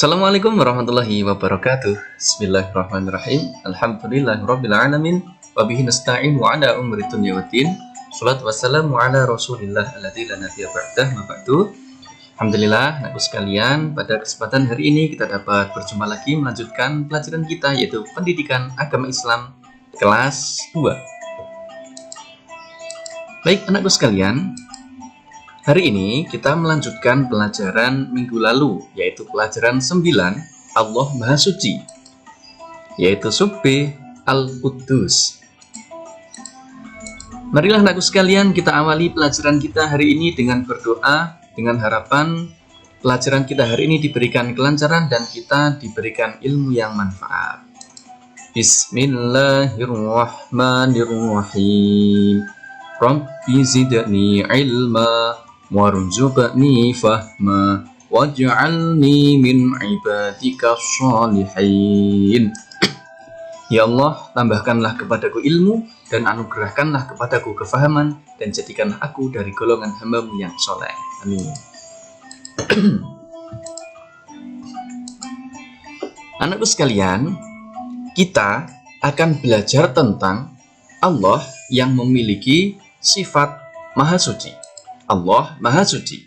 Assalamualaikum warahmatullahi wabarakatuh. Bismillahirrahmanirrahim. Alhamdulillahirabbil alamin wa bihi nasta'in wa ala umuri dunya waddin. Shalatu wassalamu ala Rasulillah alladzi la nabiyya ba'dah ma ba'du. Alhamdulillah, anak sekalian, pada kesempatan hari ini kita dapat berjumpa lagi melanjutkan pelajaran kita yaitu Pendidikan Agama Islam kelas 2. Baik, anakku sekalian, hari ini kita melanjutkan pelajaran minggu lalu, yaitu pelajaran 9, Allah Maha Suci, yaitu sub B, Al-Quddus. Marilah anakku sekalian, kita awali pelajaran kita hari ini dengan berdoa, dengan harapan pelajaran kita hari ini diberikan kelancaran dan kita diberikan ilmu yang manfaat. Bismillahirrahmanirrahim. Rabbi zidni ilma warzuqni fahma waj'alni min ibadika sholihin. Ya Allah, tambahkanlah kepadaku ilmu dan anugerahkanlah kepadaku kefahaman dan jadikanlah aku dari golongan hamba-Mu yang soleh. Amin. Anakku sekalian, kita akan belajar tentang Allah yang memiliki sifat Maha Suci. Allah Maha Suci.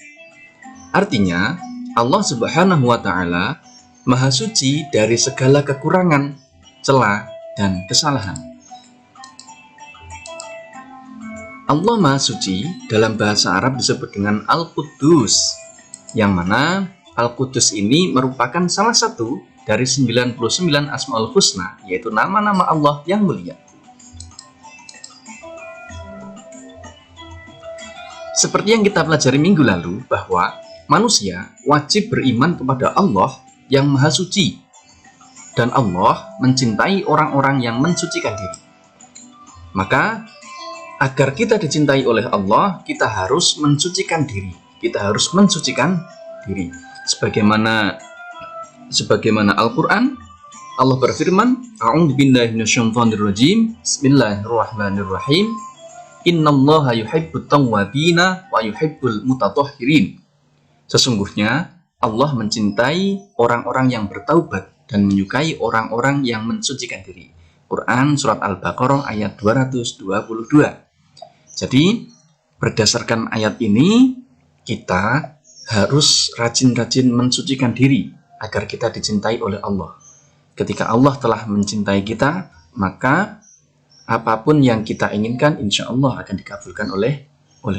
Artinya, Allah Subhanahu wa Ta'ala Maha Suci dari segala kekurangan, celah, dan kesalahan. Allah Maha Suci dalam bahasa Arab disebut dengan Al-Quddus, yang mana Al-Quddus ini merupakan salah satu dari 99 Asmaul Husna, yaitu nama-nama Allah yang mulia. Seperti yang kita pelajari minggu lalu, bahwa manusia wajib beriman kepada Allah yang Maha Suci, dan Allah mencintai orang-orang yang mensucikan diri. Maka, agar kita dicintai oleh Allah, kita harus mensucikan diri. Kita harus mensucikan diri. Sebagaimana Al-Quran, Allah berfirman, A'udzubillahi minasyaitonirrajim, Bismillahirrahmanirrahim. Innallaha yuhibbut tawwabina wa yuhibbul mutatahhirin. Sesungguhnya Allah mencintai orang-orang yang bertaubat dan menyukai orang-orang yang mensucikan diri. Quran surat Al-Baqarah ayat 222. Jadi, berdasarkan ayat ini, kita harus rajin-rajin mensucikan diri agar kita dicintai oleh Allah. Ketika Allah telah mencintai kita, maka apapun yang kita inginkan, insya Allah akan dikabulkan oleh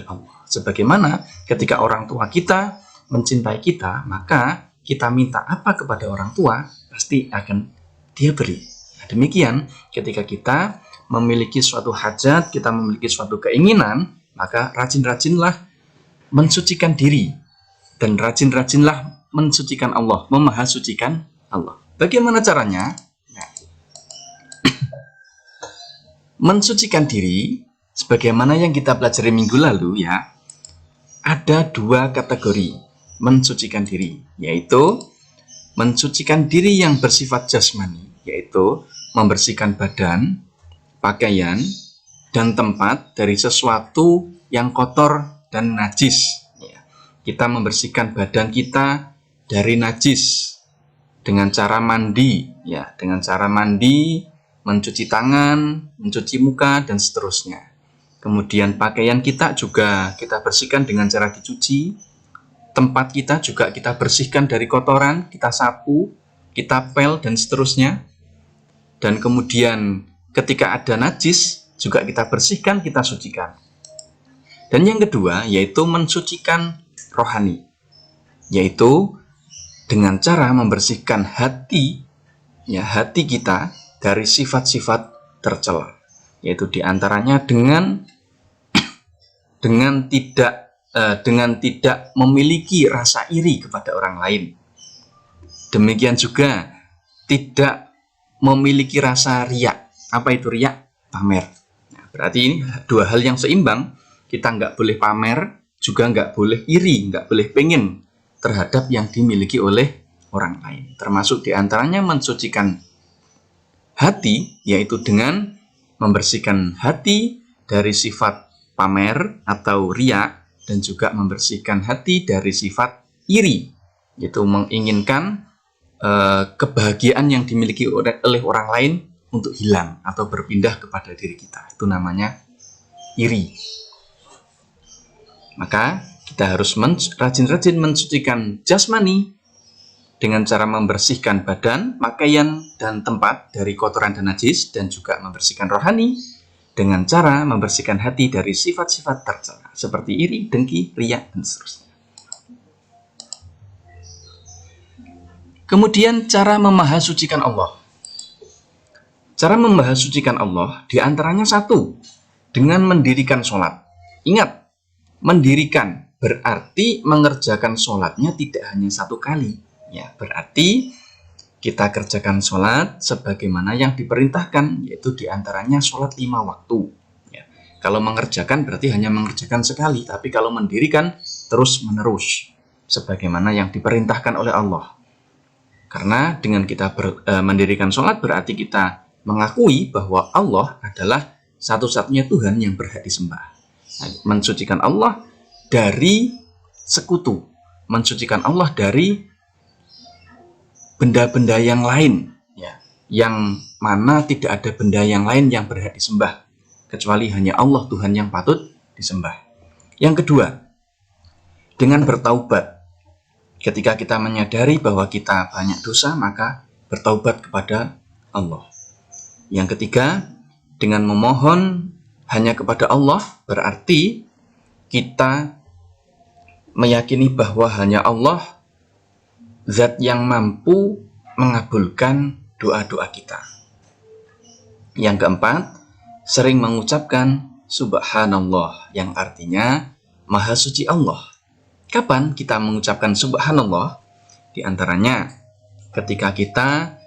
Allah. Sebagaimana ketika orang tua kita mencintai kita, maka kita minta apa kepada orang tua, pasti akan Dia beri. Nah, demikian ketika kita memiliki suatu hajat, kita memiliki suatu keinginan, maka rajin-rajinlah mensucikan diri dan rajin-rajinlah mensucikan Allah, memahasucikan Allah. Bagaimana caranya? Mensucikan diri, sebagaimana yang kita pelajari minggu lalu ya, ada dua kategori mensucikan diri, yaitu mensucikan diri yang bersifat jasmani, yaitu membersihkan badan, pakaian, dan tempat dari sesuatu yang kotor dan najis. Kita membersihkan badan kita dari najis dengan cara mandi, ya, dengan cara mandi, mencuci tangan, mencuci muka, dan seterusnya. Kemudian pakaian kita juga kita bersihkan dengan cara dicuci. Tempat kita juga kita bersihkan dari kotoran, kita sapu, kita pel, dan seterusnya. Dan kemudian ketika ada najis, juga kita bersihkan, kita sucikan. Dan yang kedua, yaitu mensucikan rohani. Yaitu dengan cara membersihkan hati, ya, hati kita dari sifat-sifat tercela, yaitu diantaranya dengan tidak memiliki rasa iri kepada orang lain. Demikian juga tidak memiliki rasa riya. Apa itu riya? Pamer. Nah, berarti ini dua hal yang seimbang. Kita nggak boleh pamer, juga nggak boleh iri, nggak boleh pengen terhadap yang dimiliki oleh orang lain. Termasuk diantaranya mensucikan hati, yaitu dengan membersihkan hati dari sifat pamer atau riya, dan juga membersihkan hati dari sifat iri, yaitu menginginkan kebahagiaan yang dimiliki oleh orang lain untuk hilang atau berpindah kepada diri kita. Itu namanya iri. Maka kita harus rajin-rajin mensucikan jasmani dengan cara membersihkan badan, pakaian, dan tempat dari kotoran dan najis, dan juga membersihkan rohani dengan cara membersihkan hati dari sifat-sifat tercela seperti iri, dengki, riya, dan seterusnya. Kemudian cara memahasucikan Allah. Cara memahasucikan Allah diantaranya satu, dengan mendirikan sholat. Ingat, mendirikan berarti mengerjakan sholatnya tidak hanya satu kali. Ya, berarti kita kerjakan sholat sebagaimana yang diperintahkan, yaitu diantaranya sholat 5 waktu. Ya. Kalau mengerjakan berarti hanya mengerjakan sekali, tapi kalau mendirikan terus menerus sebagaimana yang diperintahkan oleh Allah. Karena dengan kita mendirikan sholat berarti kita mengakui bahwa Allah adalah satu-satunya Tuhan yang berhak disembah. Mensucikan Allah dari sekutu, mensucikan Allah dari benda-benda yang lain, ya, yang mana tidak ada benda yang lain yang berhak disembah kecuali hanya Allah, Tuhan yang patut disembah. Yang kedua, dengan bertaubat. Ketika kita menyadari bahwa kita banyak dosa, maka bertaubat kepada Allah. Yang ketiga, dengan memohon hanya kepada Allah, berarti kita meyakini bahwa hanya Allah zat yang mampu mengabulkan doa-doa kita. Yang keempat, sering mengucapkan subhanallah, yang artinya maha suci Allah. Kapan kita mengucapkan subhanallah? Di antaranya ketika kita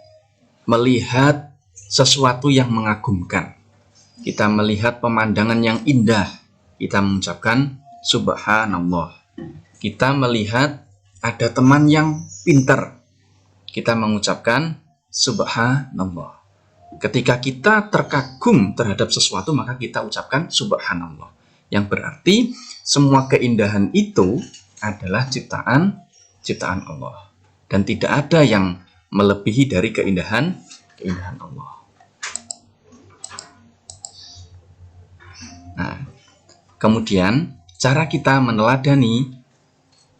melihat sesuatu yang mengagumkan, kita melihat pemandangan yang indah, kita mengucapkan subhanallah. Kita melihat ada teman yang pintar, kita mengucapkan subhanallah. Ketika kita terkagum terhadap sesuatu, maka kita ucapkan subhanallah. Yang berarti semua keindahan itu adalah ciptaan Allah, dan tidak ada yang melebihi dari keindahan Allah. Nah, kemudian cara kita meneladani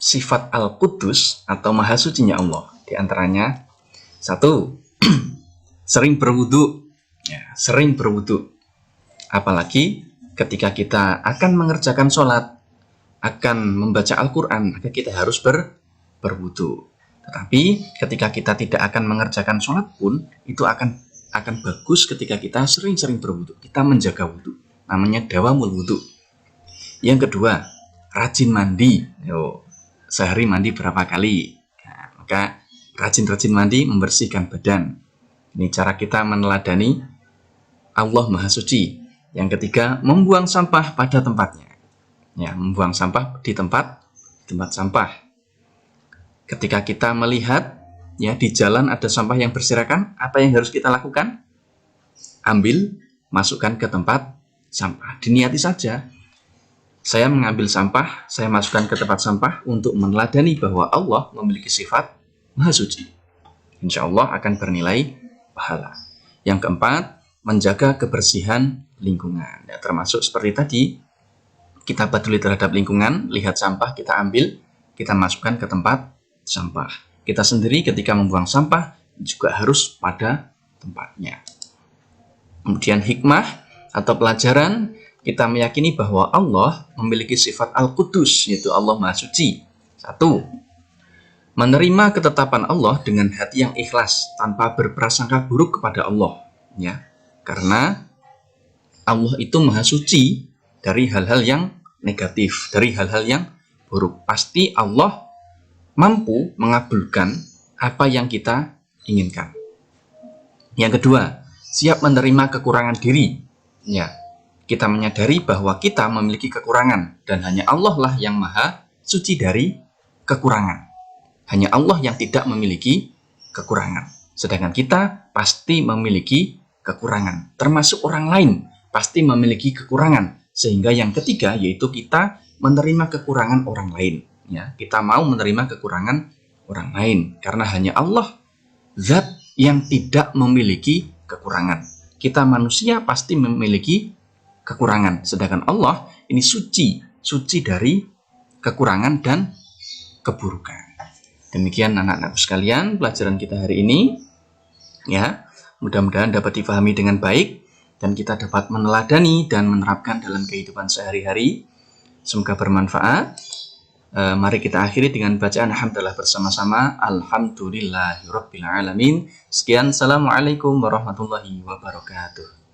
sifat Al-Qudus atau Maha Sucinya Allah, di antaranya satu, sering berwudu, ya, sering berwudu. Apalagi ketika kita akan mengerjakan sholat, akan membaca Al-Quran, maka kita harus berwudu. Tetapi ketika kita tidak akan mengerjakan sholat pun, itu akan bagus ketika kita sering-sering berwudu. Kita menjaga wudu, namanya dawamul wudu. Yang kedua, rajin mandi. Sehari mandi berapa kali? Nah, maka rajin-rajin mandi membersihkan badan. Ini cara kita meneladani Allah Maha Suci. Yang ketiga, membuang sampah pada tempatnya. Ya, membuang sampah di tempat sampah. Ketika kita melihat ya di jalan ada sampah yang berserakan, apa yang harus kita lakukan? Ambil, masukkan ke tempat sampah. Diniati saja. Saya mengambil sampah, saya masukkan ke tempat sampah untuk meneladani bahwa Allah memiliki sifat Maha Suci. Insya Allah akan bernilai pahala. Yang keempat, menjaga kebersihan lingkungan. Ya, termasuk seperti tadi, kita peduli terhadap lingkungan, lihat sampah, kita ambil, kita masukkan ke tempat sampah. Kita sendiri ketika membuang sampah juga harus pada tempatnya. Kemudian hikmah atau pelajaran, kita meyakini bahwa Allah memiliki sifat Al-Qudus, yaitu Allah Maha Suci. Satu, menerima ketetapan Allah dengan hati yang ikhlas, tanpa berprasangka buruk kepada Allah. Ya, karena Allah itu Maha Suci dari hal-hal yang negatif, dari hal-hal yang buruk. Pasti Allah mampu mengabulkan apa yang kita inginkan. Yang kedua, siap menerima kekurangan diri. Ya, kita menyadari bahwa kita memiliki kekurangan dan hanya Allah lah yang Maha Suci dari kekurangan. Hanya Allah yang tidak memiliki kekurangan. Sedangkan kita pasti memiliki kekurangan. Termasuk orang lain pasti memiliki kekurangan. Sehingga yang ketiga yaitu kita menerima kekurangan orang lain. Ya, kita mau menerima kekurangan orang lain karena hanya Allah zat yang tidak memiliki kekurangan. Kita manusia pasti memiliki kekurangan, sedangkan Allah ini suci dari kekurangan dan keburukan. Demikian anak-anakku sekalian pelajaran kita hari ini. Ya, mudah-mudahan dapat difahami dengan baik dan kita dapat meneladani dan menerapkan dalam kehidupan sehari-hari. Semoga bermanfaat. Mari kita akhiri dengan bacaan hamdalah bersama-sama. Alhamdulillahirabbil alamin. Sekian, assalamualaikum warahmatullahi wabarakatuh.